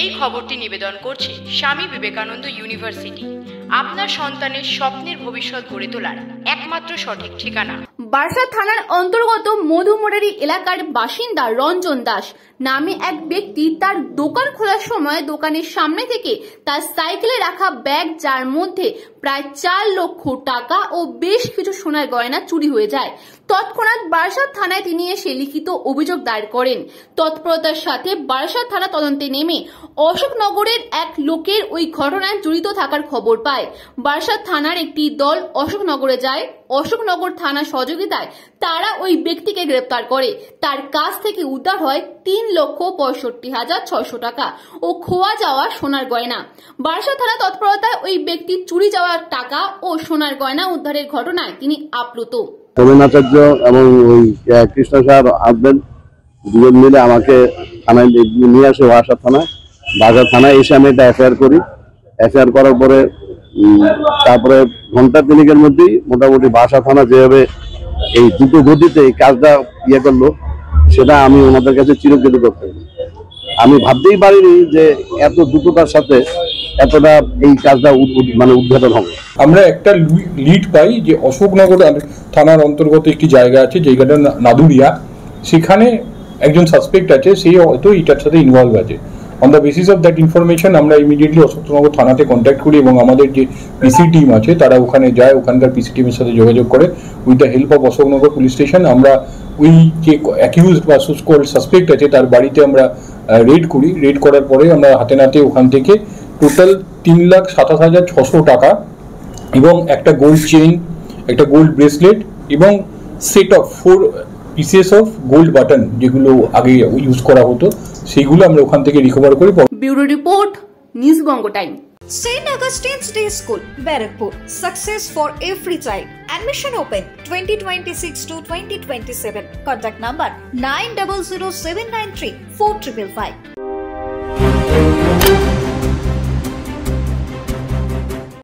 এই খবরটি নিবেদন করছে স্বামী বিবেকানন্দ ইউনিভার্সিটি, আপনার সন্তানের স্বপ্নের ভবিষ্যৎ গড়ে তোলার একমাত্র সঠিক ঠিকানা। বারাসাত থানার অন্তর্গত মধুমুরারি এলাকার বাসিন্দা রঞ্জন দাস নামে এক ব্যক্তি তার দোকান খোলার সময় দোকানের সামনে থেকে তার সাইকেলে রাখা ব্যাগ, যার মধ্যে প্রায় 4 লক্ষ টাকা ও বেশ কিছু সোনার গয়না চুরি হয়ে যায়। তৎক্ষণাৎ বারাসাত থানায় তিনি এসে লিখিত অভিযোগ দায়ের করেন। তৎপরতার সাথে বারাসাত থানা তদন্তে নেমে অশোকনগরের এক লোকের ওই ঘটনায় জড়িত থাকার খবর পায়। বারাসাত থানার একটি দল অশোকনগরে যায়। অশোকনগর থানা সহযোগিতায় তারা ওই ব্যক্তিকে গ্রেপ্তার করে। তার কাছ থেকে উদ্ধার হয় 3,65,600 টাকা ও খোয়া যাওয়া সোনার গয়না। বারাসাত থানা তৎপরতায় ওই ব্যক্তি চুরি যাওয়া টাকা ও সোনার গয়না উদ্ধারের ঘটনায় তিনি আপ্লুত। তরুণাচার্য এবং ওই কৃষ্ণ সাহেব আসবেন, দুজন মিলে আমাকে থানায় নিয়ে আসে। বারাসাত থানায় এসে আমি এটা এফআইআর করি। এফআইআর করার পরে তারপরে ঘন্টা তিনেকের মধ্যেই মোটামুটি বারাসাত থানা যেভাবে এই দ্রুত গতিতে এই কাজটা করলো, সেটা আমি ওনাদের কাছে চিরকৃতজ্ঞ থাকবো। আমি ভাবতেই পারিনি যে এত দ্রুততার সাথে এতটা এই কাজটা উদ্ঘাটন হবে। আমরা একটা লিড পাই যে অশোকনগর থানার অন্তর্গত একটি জায়গা আছে, জায়গাটা নাদুরিয়া, সেখানে একজন সাসপেক্ট আছে, সেই হয়তো এটার সাথে ইনভলভ আছে। On the basis of that information আমরা ইমিডিয়েটলি অশোকনগর থানাতে কন্ট্যাক্ট করি এবং আমাদের যে পিসি টিম আছে তারা ওখানে যায়। ওখানকার পিসি টিমের সাথে যোগাযোগ করে with the help of Ashoknagar police station আমরা ওই যে অ্যাকিউজড বা সাসপেক্ট আছে তার বাড়িতে আমরা রেড করি। রেড করার পরে আমরা হাতে নাতে ওখান থেকে টোটাল 3,27,600 টাকা এবং একটা গোল্ড চেইন, একটা গোল্ড ব্রেসলেট এবং set of 4 pieces of gold button যেগুলো আগে ইউজ করা হতো, সেগুলো আমরা ওখান থেকে রিকভার করি। Bureau report, news Banga time. St. Augustine's Day School, Barakpur. Success for every child. Admission open 2026 to 2027. Contact number 900793 4555.